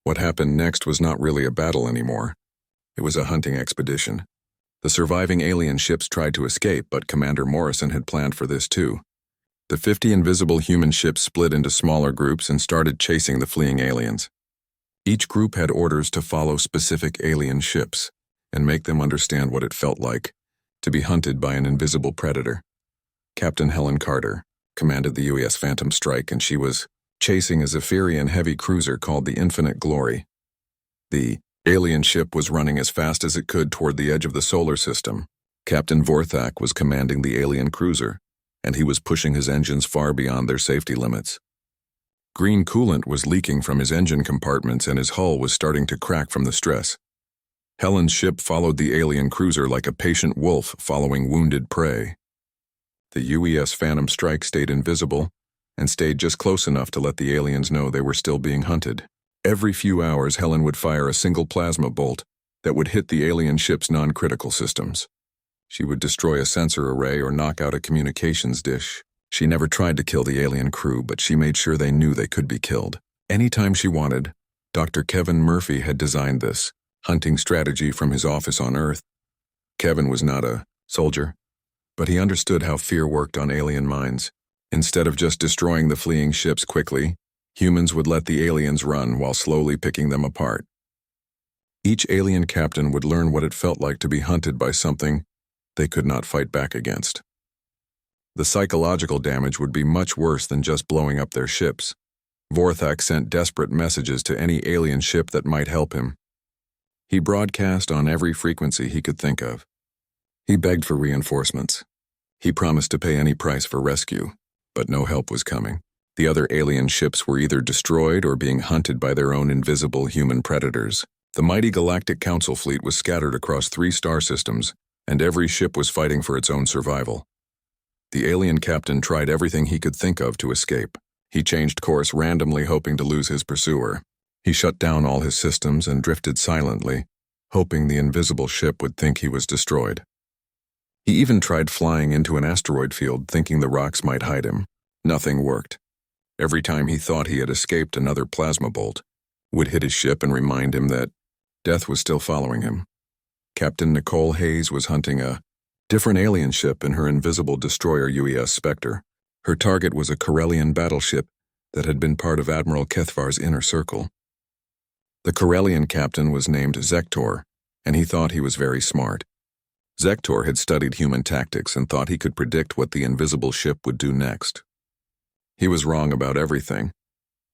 What happened next was not really a battle anymore. It was a hunting expedition. The surviving alien ships tried to escape, but Commander Morrison had planned for this too. The 50 invisible human ships split into smaller groups and started chasing the fleeing aliens. Each group had orders to follow specific alien ships and make them understand what it felt like to be hunted by an invisible predator. Captain Helen Carter commanded the U.S. Phantom Strike, and she was chasing a Zephyrian heavy cruiser called the Infinite Glory. The alien ship was running as fast as it could toward the edge of the solar system. Captain Vorthak was commanding the alien cruiser, and he was pushing his engines far beyond their safety limits. Green coolant was leaking from his engine compartments, and his hull was starting to crack from the stress. Helen's ship followed the alien cruiser like a patient wolf following wounded prey. The U.S. Phantom Strike stayed invisible and stayed just close enough to let the aliens know they were still being hunted. Every few hours, Helen would fire a single plasma bolt that would hit the alien ship's non-critical systems. She would destroy a sensor array or knock out a communications dish. She never tried to kill the alien crew, but she made sure they knew they could be killed anytime she wanted. Dr. Kevin Murphy had designed this hunting strategy from his office on Earth. Kevin was not a soldier, but he understood how fear worked on alien minds. Instead of just destroying the fleeing ships quickly, humans would let the aliens run while slowly picking them apart. Each alien captain would learn what it felt like to be hunted by something they could not fight back against. The psychological damage would be much worse than just blowing up their ships. Vorthak sent desperate messages to any alien ship that might help him. He broadcast on every frequency he could think of. He begged for reinforcements. He promised to pay any price for rescue, but no help was coming. The other alien ships were either destroyed or being hunted by their own invisible human predators. The mighty Galactic Council fleet was scattered across 3 star systems, and every ship was fighting for its own survival. The alien captain tried everything he could think of to escape. He changed course randomly, hoping to lose his pursuer. He shut down all his systems and drifted silently, hoping the invisible ship would think he was destroyed. He even tried flying into an asteroid field, thinking the rocks might hide him. Nothing worked. Every time he thought he had escaped, another plasma bolt would hit his ship and remind him that death was still following him. Captain Nicole Hayes was hunting a different alien ship in her invisible destroyer UES Spectre. Her target was a Corellian battleship that had been part of Admiral Kethvar's inner circle. The Corellian captain was named Zektor, and he thought he was very smart. Zektor had studied human tactics and thought he could predict what the invisible ship would do next. He was wrong about everything.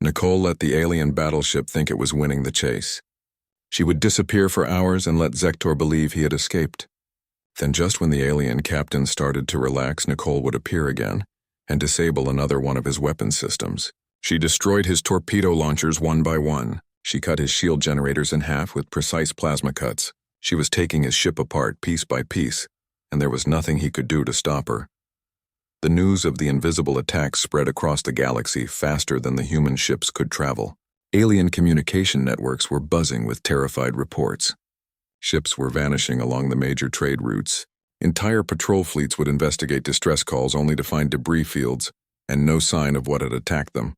Nicole let the alien battleship think it was winning the chase. She would disappear for hours and let Zektor believe he had escaped. Then just when the alien captain started to relax, Nicole would appear again and disable another one of his weapon systems. She destroyed his torpedo launchers one by one. She cut his shield generators in half with precise plasma cuts. She was taking his ship apart piece by piece, and there was nothing he could do to stop her. The news of the invisible attacks spread across the galaxy faster than the human ships could travel. Alien communication networks were buzzing with terrified reports. Ships were vanishing along the major trade routes. Entire patrol fleets would investigate distress calls only to find debris fields and no sign of what had attacked them.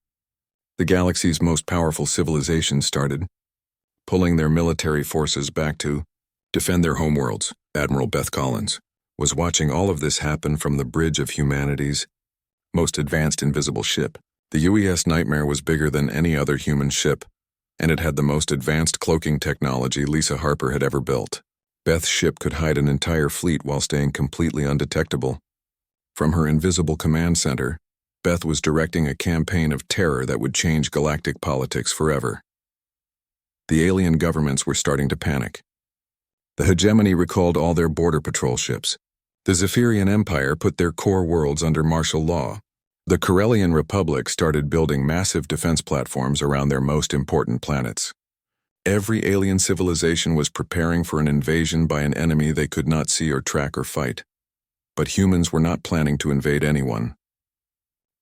The galaxy's most powerful civilizations started pulling their military forces back to defend their homeworlds. Admiral Beth Collins was watching all of this happen from the bridge of humanity's most advanced invisible ship. The UES Nightmare was bigger than any other human ship, and it had the most advanced cloaking technology Lisa Harper had ever built. Beth's ship could hide an entire fleet while staying completely undetectable. From her invisible command center, Beth was directing a campaign of terror that would change galactic politics forever. The alien governments were starting to panic. The hegemony recalled all their border patrol ships. The Zephyrian Empire put their core worlds under martial law. The Corellian Republic started building massive defense platforms around their most important planets. Every alien civilization was preparing for an invasion by an enemy they could not see or track or fight. But humans were not planning to invade anyone.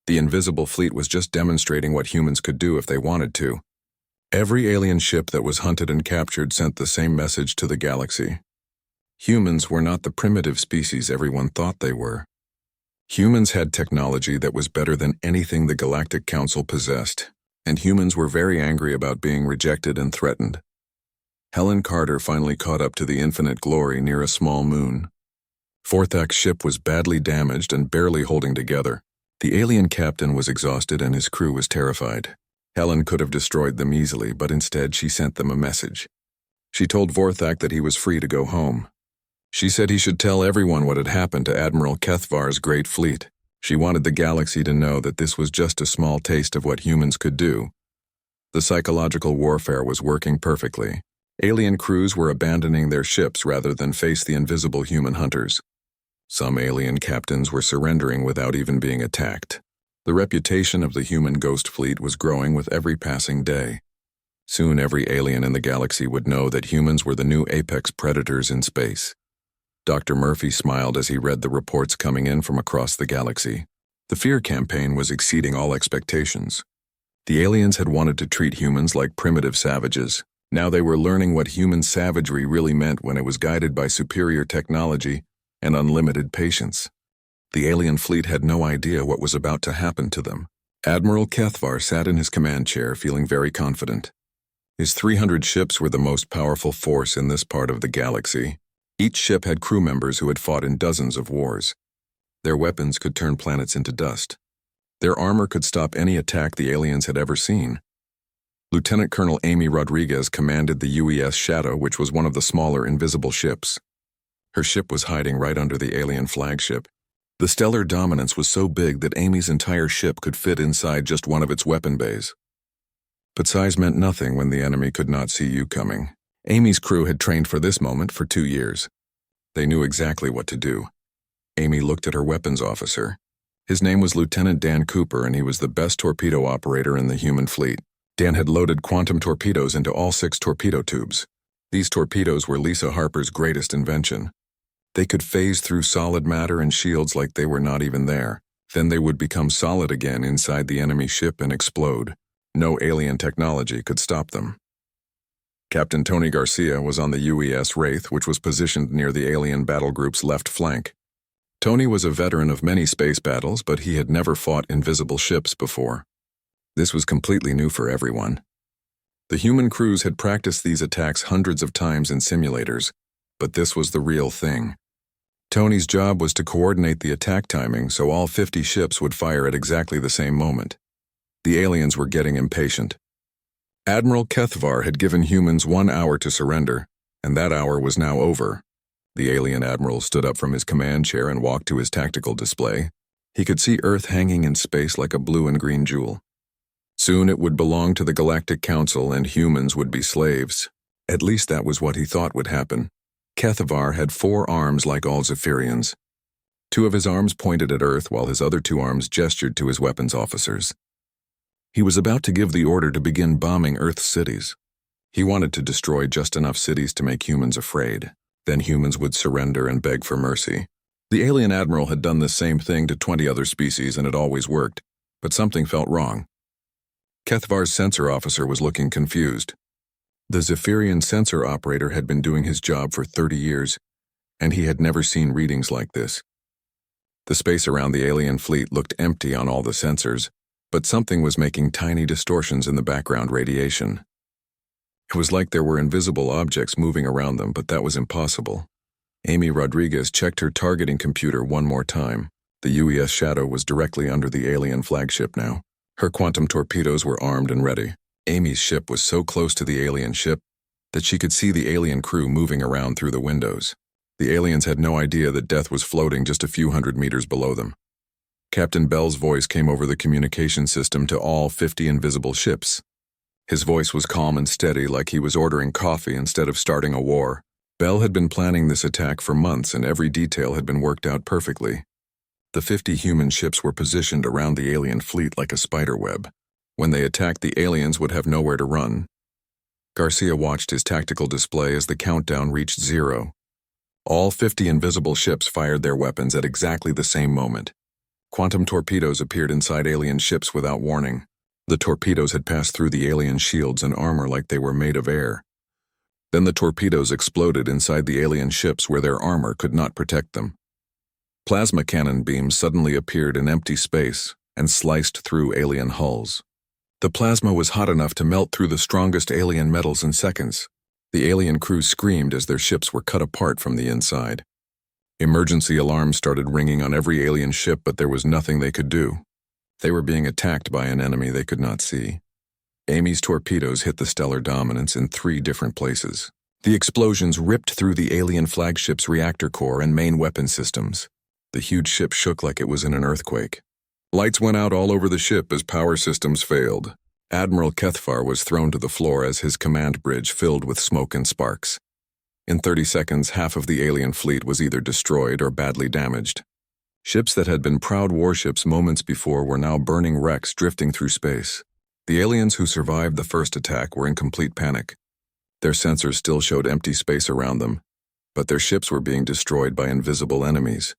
The invisible fleet was just demonstrating what humans could do if they wanted to. Every alien ship that was hunted and captured sent the same message to the galaxy. Humans were not the primitive species everyone thought they were. Humans had technology that was better than anything the Galactic Council possessed, and humans were very angry about being rejected and threatened. Helen Carter finally caught up to the infinite glory near a small moon. Forthak's ship was badly damaged and barely holding together. The alien captain was exhausted and his crew was terrified. Helen could have destroyed them easily, but instead she sent them a message. She told Vorthak that he was free to go home. She said he should tell everyone what had happened to Admiral Kethvar's great fleet. She wanted the galaxy to know that this was just a small taste of what humans could do. The psychological warfare was working perfectly. Alien crews were abandoning their ships rather than face the invisible human hunters. Some alien captains were surrendering without even being attacked. The reputation of the human ghost fleet was growing with every passing day. Soon every alien in the galaxy would know that humans were the new apex predators in space. Dr. Murphy smiled as he read the reports coming in from across the galaxy. The fear campaign was exceeding all expectations. The aliens had wanted to treat humans like primitive savages. Now they were learning what human savagery really meant when it was guided by superior technology and unlimited patience. The alien fleet had no idea what was about to happen to them. Admiral Kethvar sat in his command chair feeling very confident. His 300 ships were the most powerful force in this part of the galaxy. Each ship had crew members who had fought in dozens of wars. Their weapons could turn planets into dust. Their armor could stop any attack the aliens had ever seen. Lieutenant Colonel Amy Rodriguez commanded the UES Shadow, which was one of the smaller invisible ships. Her ship was hiding right under the alien flagship. The stellar dominance was so big that Amy's entire ship could fit inside just one of its weapon bays. But size meant nothing when the enemy could not see you coming. Amy's crew had trained for this moment for 2 years. They knew exactly what to do. Amy looked at her weapons officer. His name was Lieutenant Dan Cooper, and he was the best torpedo operator in the human fleet. Dan had loaded quantum torpedoes into all 6 torpedo tubes. These torpedoes were Lisa Harper's greatest invention. They could phase through solid matter and shields like they were not even there. Then they would become solid again inside the enemy ship and explode. No alien technology could stop them. Captain Tony Garcia was on the UES Wraith, which was positioned near the alien battle group's left flank. Tony was a veteran of many space battles, but he had never fought invisible ships before. This was completely new for everyone. The human crews had practiced these attacks hundreds of times in simulators, but this was the real thing. Tony's job was to coordinate the attack timing so all 50 ships would fire at exactly the same moment. The aliens were getting impatient. Admiral Kethvar had given humans 1 hour to surrender, and that hour was now over. The alien admiral stood up from his command chair and walked to his tactical display. He could see Earth hanging in space like a blue and green jewel. Soon it would belong to the Galactic Council and humans would be slaves. At least that was what he thought would happen. Kethvar had 4 arms like all Zephyrians. 2 of his arms pointed at Earth while his other 2 arms gestured to his weapons officers. He was about to give the order to begin bombing Earth's cities. He wanted to destroy just enough cities to make humans afraid. Then humans would surrender and beg for mercy. The alien admiral had done the same thing to 20 other species and it always worked, but something felt wrong. Kethvar's sensor officer was looking confused. The Zephyrian sensor operator had been doing his job for 30 years, and he had never seen readings like this. The space around the alien fleet looked empty on all the sensors, but something was making tiny distortions in the background radiation. It was like there were invisible objects moving around them, but that was impossible. Amy Rodriguez checked her targeting computer one more time. The UES Shadow was directly under the alien flagship now. Her quantum torpedoes were armed and ready. Amy's ship was so close to the alien ship that she could see the alien crew moving around through the windows. The aliens had no idea that death was floating just a few hundred meters below them. Captain Bell's voice came over the communication system to all 50 invisible ships. His voice was calm and steady, like he was ordering coffee instead of starting a war. Bell had been planning this attack for months and every detail had been worked out perfectly. The 50 human ships were positioned around the alien fleet like a spider web. When they attacked, the aliens would have nowhere to run. Garcia watched his tactical display as the countdown reached 0. All 50 invisible ships fired their weapons at exactly the same moment. Quantum torpedoes appeared inside alien ships without warning. The torpedoes had passed through the alien shields and armor like they were made of air. Then the torpedoes exploded inside the alien ships where their armor could not protect them. Plasma cannon beams suddenly appeared in empty space and sliced through alien hulls. The plasma was hot enough to melt through the strongest alien metals in seconds. The alien crew screamed as their ships were cut apart from the inside. Emergency alarms started ringing on every alien ship, but there was nothing they could do. They were being attacked by an enemy they could not see. Amy's torpedoes hit the stellar dominance in 3 different places. The explosions ripped through the alien flagship's reactor core and main weapon systems. The huge ship shook like it was in an earthquake. Lights went out all over the ship as power systems failed. Admiral Kethfar was thrown to the floor as his command bridge filled with smoke and sparks. In 30 seconds, half of the alien fleet was either destroyed or badly damaged. Ships that had been proud warships moments before were now burning wrecks drifting through space. The aliens who survived the first attack were in complete panic. Their sensors still showed empty space around them, but their ships were being destroyed by invisible enemies.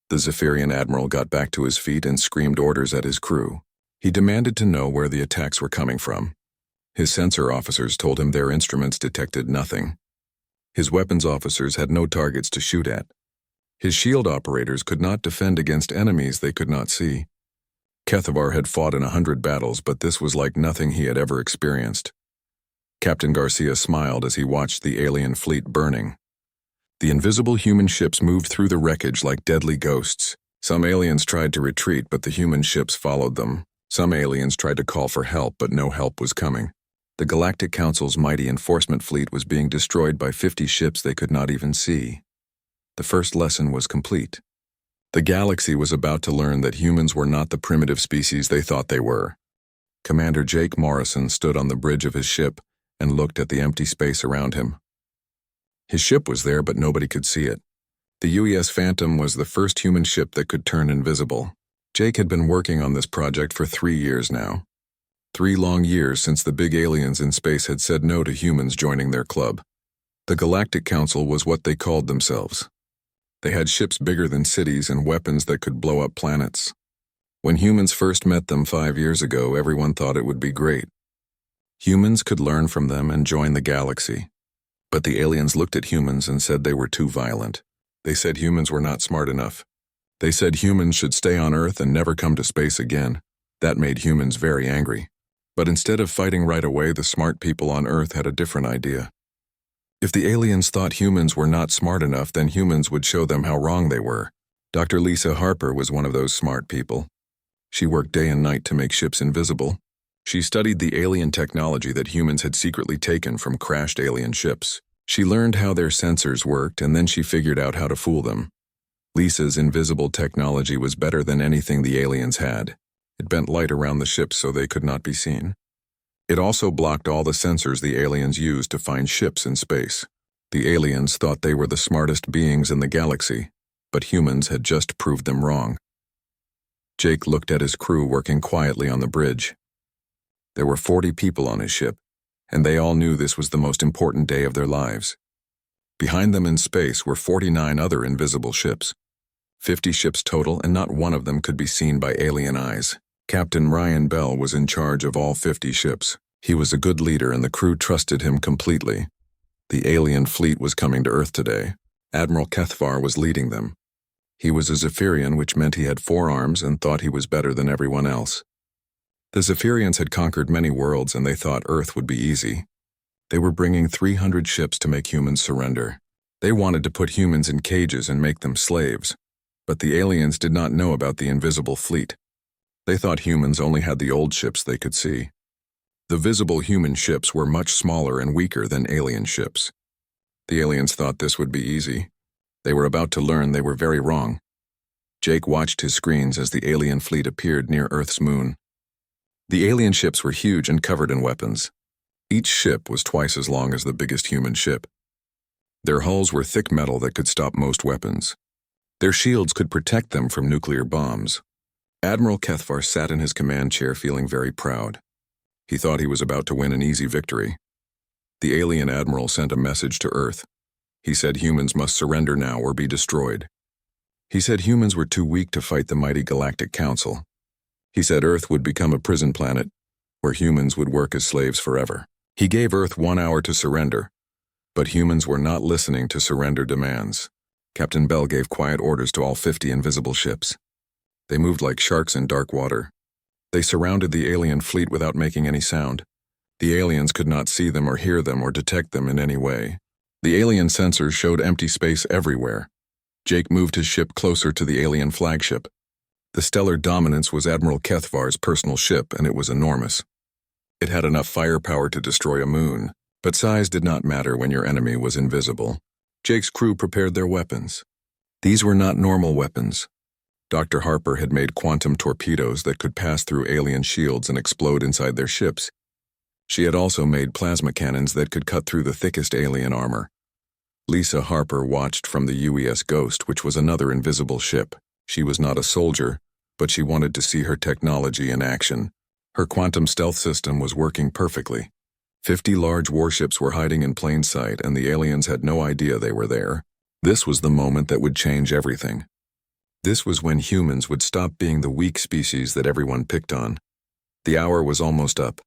The Zephyrian admiral got back to his feet and screamed orders at his crew. He demanded to know where the attacks were coming from. His sensor officers told him their instruments detected nothing. His weapons officers had no targets to shoot at. His shield operators could not defend against enemies they could not see. Kethavar had fought in 100 battles, but this was like nothing he had ever experienced. Captain Garcia smiled as he watched the alien fleet burning. The invisible human ships moved through the wreckage like deadly ghosts. Some aliens tried to retreat, but the human ships followed them. Some aliens tried to call for help, but no help was coming. The Galactic Council's mighty enforcement fleet was being destroyed by 50 ships they could not even see. The first lesson was complete. The galaxy was about to learn that humans were not the primitive species they thought they were. Commander Jake Morrison stood on the bridge of his ship and looked at the empty space around him. His ship was there, but nobody could see it. The UES Phantom was the first human ship that could turn invisible. Jake had been working on this project for 3 years now. 3 long years since the big aliens in space had said no to humans joining their club. The Galactic Council was what they called themselves. They had ships bigger than cities and weapons that could blow up planets. When humans first met them 5 years ago, everyone thought it would be great. Humans could learn from them and join the galaxy. But the aliens looked at humans and said they were too violent. They said humans were not smart enough. They said humans should stay on Earth and never come to space again. That made humans very angry. But instead of fighting right away, the smart people on Earth had a different idea. If the aliens thought humans were not smart enough, then humans would show them how wrong they were. Dr. Lisa Harper was one of those smart people. She worked day and night to make ships invisible. She studied the alien technology that humans had secretly taken from crashed alien ships. She learned how their sensors worked, and then she figured out how to fool them. Lisa's invisible technology was better than anything the aliens had. It bent light around the ships so they could not be seen. It also blocked all the sensors the aliens used to find ships in space. The aliens thought they were the smartest beings in the galaxy, but humans had just proved them wrong. Jake looked at his crew working quietly on the bridge. There were 40 people on his ship, and they all knew this was the most important day of their lives. Behind them in space were 49 other invisible ships. 50 ships total, and not one of them could be seen by alien eyes. Captain Ryan Bell was in charge of all 50 ships. He was a good leader and the crew trusted him completely. The alien fleet was coming to Earth today. Admiral Kethfar was leading them. He was a Zephyrian, which meant he had 4 arms and thought he was better than everyone else. The Zephyrians had conquered many worlds and they thought Earth would be easy. They were bringing 300 ships to make humans surrender. They wanted to put humans in cages and make them slaves. But the aliens did not know about the invisible fleet. They thought humans only had the old ships they could see. The visible human ships were much smaller and weaker than alien ships. The aliens thought this would be easy. They were about to learn they were very wrong. Jake watched his screens as the alien fleet appeared near Earth's moon. The alien ships were huge and covered in weapons. Each ship was twice as long as the biggest human ship. Their hulls were thick metal that could stop most weapons. Their shields could protect them from nuclear bombs. Admiral Kethfar sat in his command chair feeling very proud. He thought he was about to win an easy victory. The alien admiral sent a message to Earth. He said humans must surrender now or be destroyed. He said humans were too weak to fight the mighty Galactic Council. He said Earth would become a prison planet, where humans would work as slaves forever. He gave Earth 1 hour to surrender, but humans were not listening to surrender demands. Captain Bell gave quiet orders to all 50 invisible ships. They moved like sharks in dark water. They surrounded the alien fleet without making any sound. The aliens could not see them or hear them or detect them in any way. The alien sensors showed empty space everywhere. Jake moved his ship closer to the alien flagship. The Stellar Dominance was Admiral Kethvar's personal ship, and it was enormous. It had enough firepower to destroy a moon, but size did not matter when your enemy was invisible. Jake's crew prepared their weapons. These were not normal weapons. Dr. Harper had made quantum torpedoes that could pass through alien shields and explode inside their ships. She had also made plasma cannons that could cut through the thickest alien armor. Lisa Harper watched from the UES Ghost, which was another invisible ship. She was not a soldier, but she wanted to see her technology in action. Her quantum stealth system was working perfectly. 50 large warships were hiding in plain sight, and the aliens had no idea they were there. This was the moment that would change everything. This was when humans would stop being the weak species that everyone picked on. The hour was almost up.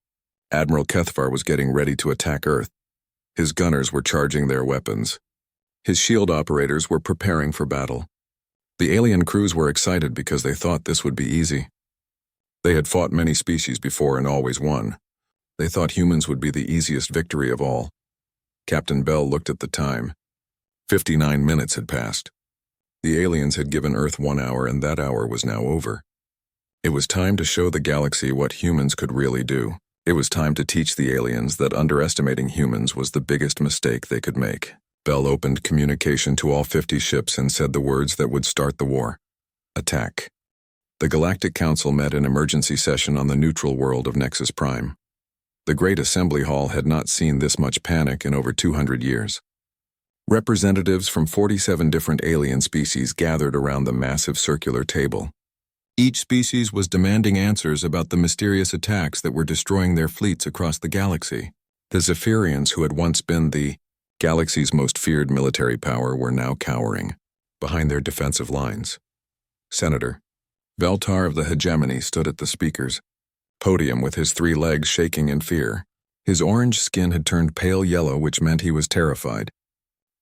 Admiral Kethvar was getting ready to attack Earth. His gunners were charging their weapons. His shield operators were preparing for battle. The alien crews were excited because they thought this would be easy. They had fought many species before and always won. They thought humans would be the easiest victory of all. Captain Bell looked at the time. 59 minutes had passed. The aliens had given Earth 1 hour, and that hour was now over. It was time to show the galaxy what humans could really do. It was time to teach the aliens that underestimating humans was the biggest mistake they could make. Bell opened communication to all 50 ships and said the words that would start the war. Attack. The Galactic Council met in emergency session on the neutral world of Nexus Prime. The Great Assembly Hall had not seen this much panic in over 200 years. Representatives from 47 different alien species gathered around the massive circular table. Each species was demanding answers about the mysterious attacks that were destroying their fleets across the galaxy. The Zephyrians, who had once been the galaxy's most feared military power, were now cowering behind their defensive lines. Senator Veltar of the Hegemony stood at the speaker's podium with his 3 legs shaking in fear. His orange skin had turned pale yellow, which meant he was terrified.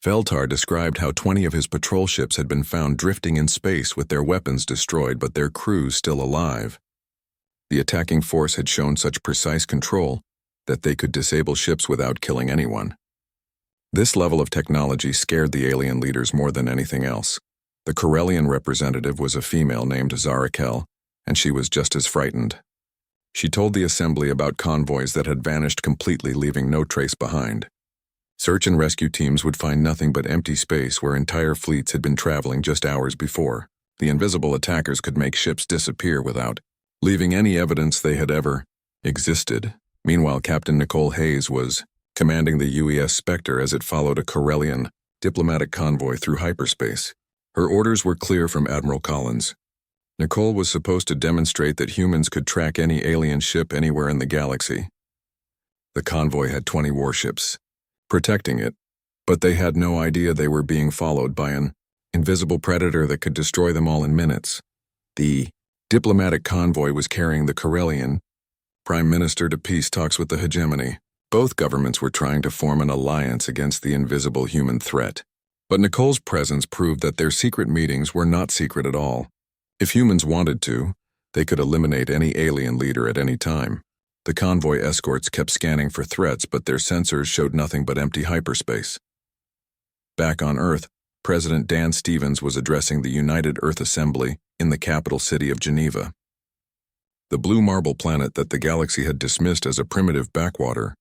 Veltar described how 20 of his patrol ships had been found drifting in space with their weapons destroyed but their crews still alive. The attacking force had shown such precise control that they could disable ships without killing anyone. This level of technology scared the alien leaders more than anything else. The Corellian representative was a female named Zarakel, and she was just as frightened. She told the assembly about convoys that had vanished completely, leaving no trace behind. Search and rescue teams would find nothing but empty space where entire fleets had been traveling just hours before. The invisible attackers could make ships disappear without leaving any evidence they had ever existed. Meanwhile, Captain Nicole Hayes was commanding the UES Spectre as it followed a Corellian diplomatic convoy through hyperspace. Her orders were clear from Admiral Collins. Nicole was supposed to demonstrate that humans could track any alien ship anywhere in the galaxy. The convoy had 20 warships protecting it, but they had no idea they were being followed by an invisible predator that could destroy them all in minutes. The diplomatic convoy was carrying the Corellian Prime Minister to peace talks with the Hegemony. Both governments were trying to form an alliance against the invisible human threat. But Nicole's presence proved that their secret meetings were not secret at all. If humans wanted to, they could eliminate any alien leader at any time. The convoy escorts kept scanning for threats, but their sensors showed nothing but empty hyperspace. Back on Earth, President Dan Stevens was addressing the United Earth Assembly in the capital city of Geneva. The blue marble planet that the galaxy had dismissed as a primitive backwater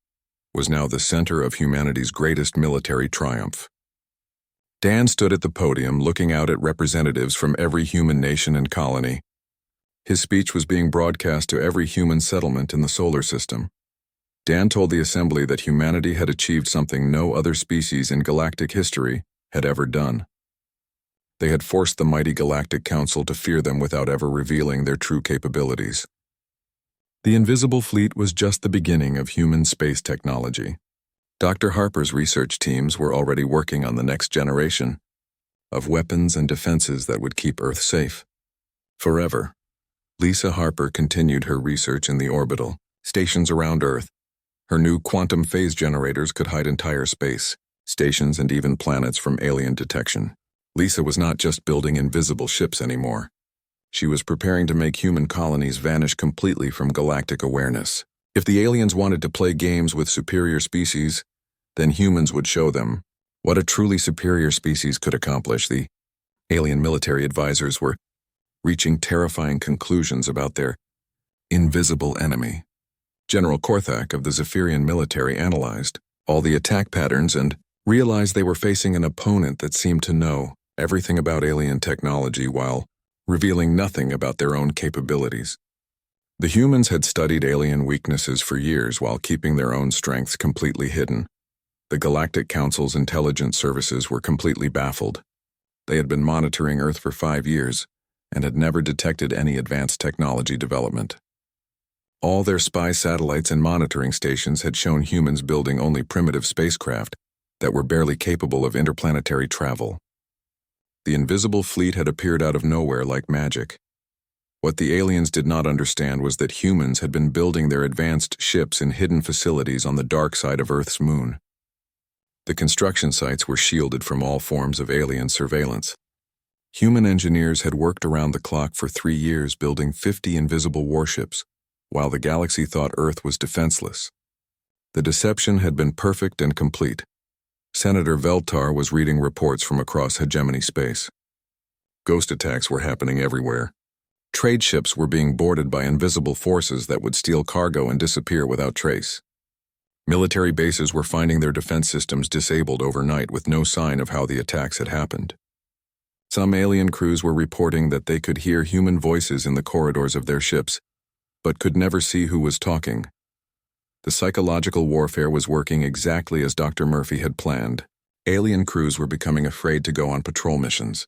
was now the center of humanity's greatest military triumph. Dan stood at the podium looking out at representatives from every human nation and colony. His speech was being broadcast to every human settlement in the solar system. Dan told the assembly that humanity had achieved something no other species in galactic history had ever done. They had forced the mighty Galactic Council to fear them without ever revealing their true capabilities. The Invisible Fleet was just the beginning of human space technology. Dr. Harper's research teams were already working on the next generation of weapons and defenses that would keep Earth safe forever. Lisa Harper continued her research in the orbital stations around Earth. Her new quantum phase generators could hide entire space, stations, and even planets from alien detection. Lisa was not just building invisible ships anymore. She was preparing to make human colonies vanish completely from galactic awareness. If the aliens wanted to play games with superior species, then humans would show them what a truly superior species could accomplish. The alien military advisors were reaching terrifying conclusions about their invisible enemy. General Korthak of the Zephyrian military analyzed all the attack patterns and realized they were facing an opponent that seemed to know everything about alien technology while revealing nothing about their own capabilities. The humans had studied alien weaknesses for years while keeping their own strengths completely hidden. The Galactic Council's intelligence services were completely baffled. They had been monitoring Earth for 5 years and had never detected any advanced technology development. All their spy satellites and monitoring stations had shown humans building only primitive spacecraft that were barely capable of interplanetary travel. The invisible fleet had appeared out of nowhere like magic. What the aliens did not understand was that humans had been building their advanced ships in hidden facilities on the dark side of Earth's moon. The construction sites were shielded from all forms of alien surveillance. Human engineers had worked around the clock for 3 years building 50 invisible warships, while the galaxy thought Earth was defenseless. The deception had been perfect and complete. Senator Veltar was reading reports from across hegemony space. Ghost attacks were happening everywhere. Trade ships were being boarded by invisible forces that would steal cargo and disappear without trace. Military bases were finding their defense systems disabled overnight with no sign of how the attacks had happened. Some alien crews were reporting that they could hear human voices in the corridors of their ships, but could never see who was talking. The psychological warfare was working exactly as Dr. Murphy had planned. Alien crews were becoming afraid to go on patrol missions.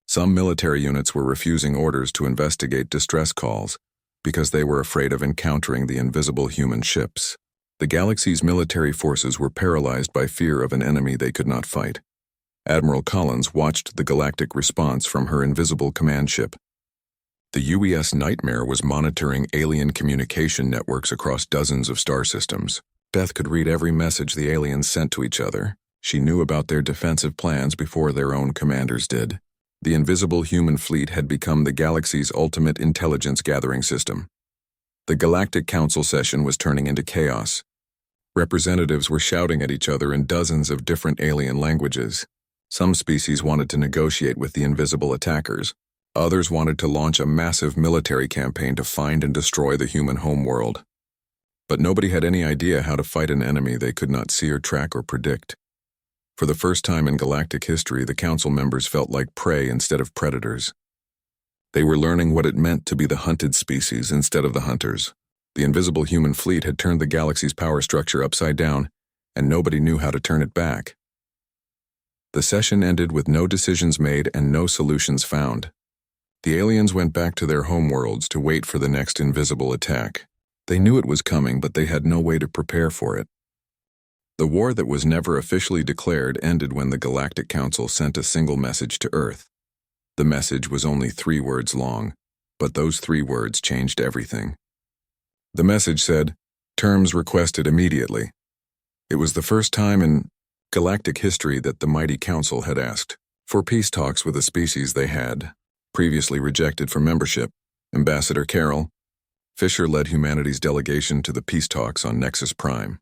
Some military units were refusing orders to investigate distress calls because they were afraid of encountering the invisible human ships. The galaxy's military forces were paralyzed by fear of an enemy they could not fight. Admiral Collins watched the galactic response from her invisible command ship. The UES Nightmare was monitoring alien communication networks across dozens of star systems. Beth could read every message the aliens sent to each other. She knew about their defensive plans before their own commanders did. The invisible human fleet had become the galaxy's ultimate intelligence gathering system. The Galactic Council session was turning into chaos. Representatives were shouting at each other in dozens of different alien languages. Some species wanted to negotiate with the invisible attackers. Others wanted to launch a massive military campaign to find and destroy the human homeworld. But nobody had any idea how to fight an enemy they could not see or track or predict. For the first time in galactic history, the council members felt like prey instead of predators. They were learning what it meant to be the hunted species instead of the hunters. The invisible human fleet had turned the galaxy's power structure upside down, and nobody knew how to turn it back. The session ended with no decisions made and no solutions found. The aliens went back to their homeworlds to wait for the next invisible attack. They knew it was coming, but they had no way to prepare for it. The war that was never officially declared ended when the Galactic Council sent a single message to Earth. The message was only 3 words long, but those 3 words changed everything. The message said, "Terms requested immediately." It was the first time in galactic history that the mighty council had asked for peace talks with a species they had previously rejected for membership. Ambassador Carol Fisher led humanity's delegation to the peace talks on Nexus Prime.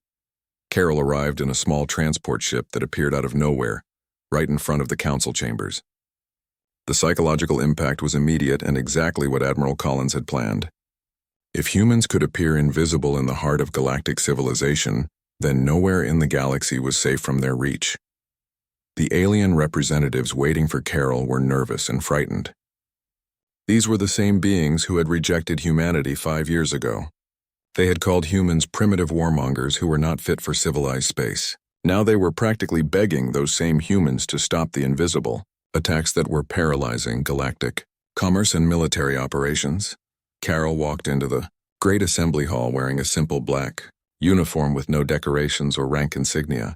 Carol arrived in a small transport ship that appeared out of nowhere, right in front of the council chambers. The psychological impact was immediate and exactly what Admiral Collins had planned. If humans could appear invisible in the heart of galactic civilization, then nowhere in the galaxy was safe from their reach. The alien representatives waiting for Carol were nervous and frightened. These were the same beings who had rejected humanity 5 years ago. They had called humans primitive warmongers who were not fit for civilized space. Now they were practically begging those same humans to stop the invisible attacks that were paralyzing galactic commerce and military operations. Carol walked into the great assembly hall wearing a simple black uniform with no decorations or rank insignia.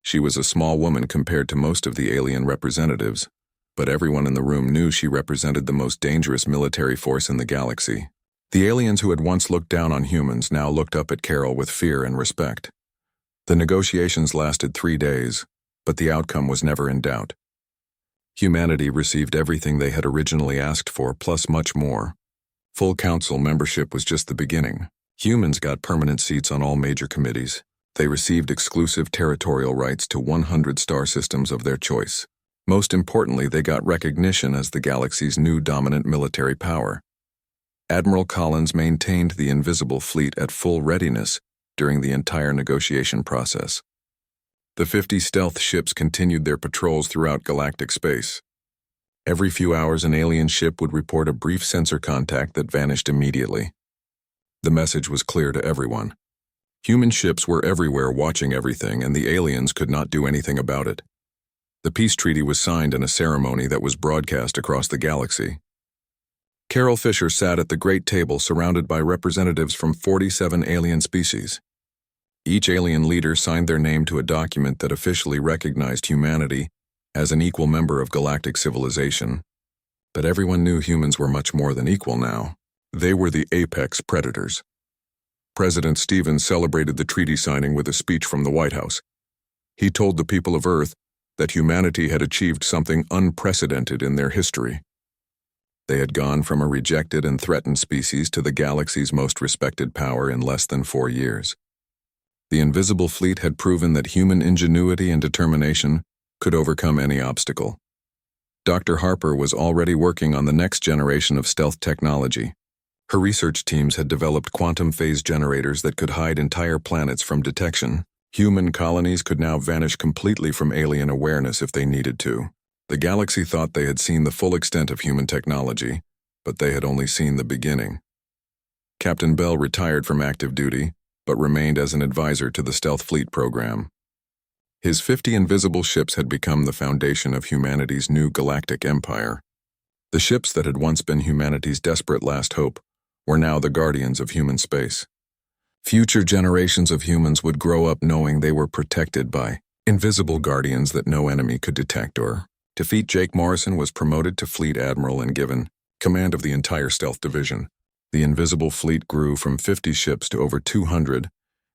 She was a small woman compared to most of the alien representatives, but everyone in the room knew she represented the most dangerous military force in the galaxy. The aliens who had once looked down on humans now looked up at Carol with fear and respect. The negotiations lasted 3 days, but the outcome was never in doubt. Humanity received everything they had originally asked for, plus much more. Full council membership was just the beginning. Humans got permanent seats on all major committees. They received exclusive territorial rights to 100 star systems of their choice. Most importantly, they got recognition as the galaxy's new dominant military power. Admiral Collins maintained the Invisible Fleet at full readiness during the entire negotiation process. The 50 stealth ships continued their patrols throughout galactic space. Every few hours, an alien ship would report a brief sensor contact that vanished immediately. The message was clear to everyone. Human ships were everywhere watching everything, and the aliens could not do anything about it. The peace treaty was signed in a ceremony that was broadcast across the galaxy. Carol Fisher sat at the great table surrounded by representatives from 47 alien species. Each alien leader signed their name to a document that officially recognized humanity as an equal member of galactic civilization. But everyone knew humans were much more than equal now. They were the apex predators. President Stevens celebrated the treaty signing with a speech from the White House. He told the people of Earth that humanity had achieved something unprecedented in their history. They had gone from a rejected and threatened species to the galaxy's most respected power in less than 4 years. The Invisible Fleet had proven that human ingenuity and determination could overcome any obstacle. Dr. Harper was already working on the next generation of stealth technology. Her research teams had developed quantum phase generators that could hide entire planets from detection. Human colonies could now vanish completely from alien awareness if they needed to. The galaxy thought they had seen the full extent of human technology, but they had only seen the beginning. Captain Bell retired from active duty, but remained as an advisor to the Stealth Fleet program. His 50 invisible ships had become the foundation of humanity's new galactic empire. The ships that had once been humanity's desperate last hope were now the guardians of human space. Future generations of humans would grow up knowing they were protected by invisible guardians that no enemy could detect or defeat. Jake Morrison was promoted to Fleet Admiral and given command of the entire Stealth Division. The Invisible Fleet grew from 50 ships to over 200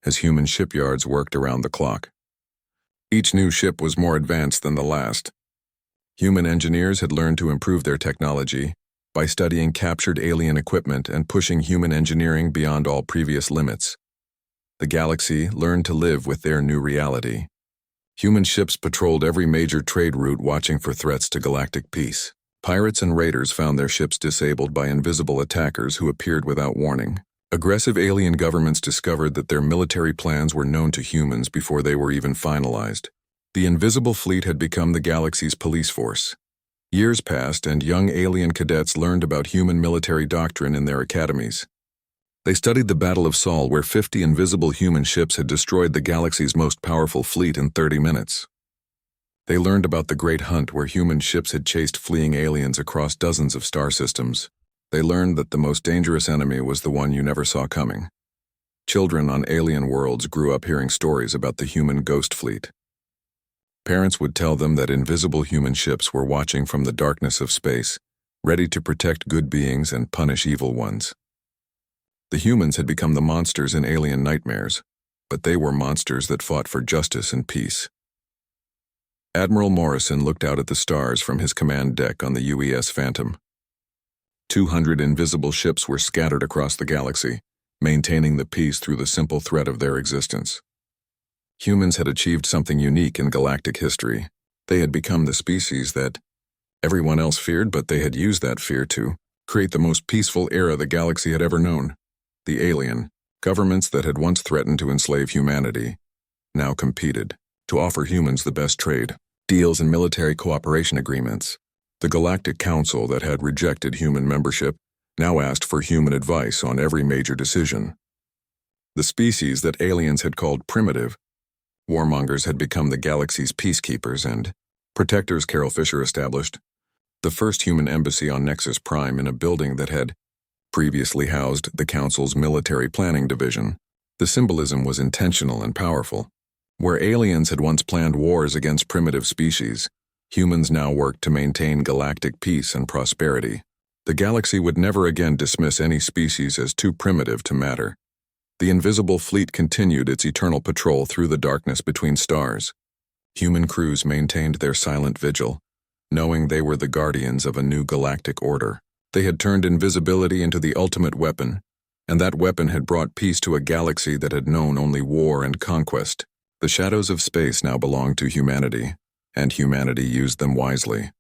as human shipyards worked around the clock. Each new ship was more advanced than the last. Human engineers had learned to improve their technology by studying captured alien equipment and pushing human engineering beyond all previous limits. The galaxy learned to live with their new reality. Human ships patrolled every major trade route, watching for threats to galactic peace. Pirates and raiders found their ships disabled by invisible attackers who appeared without warning. Aggressive alien governments discovered that their military plans were known to humans before they were even finalized. The Invisible Fleet had become the galaxy's police force. Years passed, and young alien cadets learned about human military doctrine in their academies. They studied the Battle of Sol, where 50 invisible human ships had destroyed the galaxy's most powerful fleet in 30 minutes. They learned about the Great Hunt, where human ships had chased fleeing aliens across dozens of star systems. They learned that the most dangerous enemy was the one you never saw coming. Children on alien worlds grew up hearing stories about the human ghost fleet. Parents would tell them that invisible human ships were watching from the darkness of space, ready to protect good beings and punish evil ones. The humans had become the monsters in alien nightmares, but they were monsters that fought for justice and peace. Admiral Morrison looked out at the stars from his command deck on the UES Phantom. 200 invisible ships were scattered across the galaxy, maintaining the peace through the simple threat of their existence. Humans had achieved something unique in galactic history. They had become the species that everyone else feared, but they had used that fear to create the most peaceful era the galaxy had ever known. The alien governments that had once threatened to enslave humanity now competed to offer humans the best trade deals and military cooperation agreements. The Galactic Council that had rejected human membership now asked for human advice on every major decision. The species that aliens had called primitive, warmongers, had become the galaxy's peacekeepers and protectors. Carol Fisher established the first human embassy on Nexus Prime in a building that had previously housed the Council's military planning division. The symbolism was intentional and powerful. Where aliens had once planned wars against primitive species, humans now worked to maintain galactic peace and prosperity. The galaxy would never again dismiss any species as too primitive to matter. The Invisible Fleet continued its eternal patrol through the darkness between stars. Human crews maintained their silent vigil, knowing they were the guardians of a new galactic order. They had turned invisibility into the ultimate weapon, and that weapon had brought peace to a galaxy that had known only war and conquest. The shadows of space now belonged to humanity, and humanity used them wisely.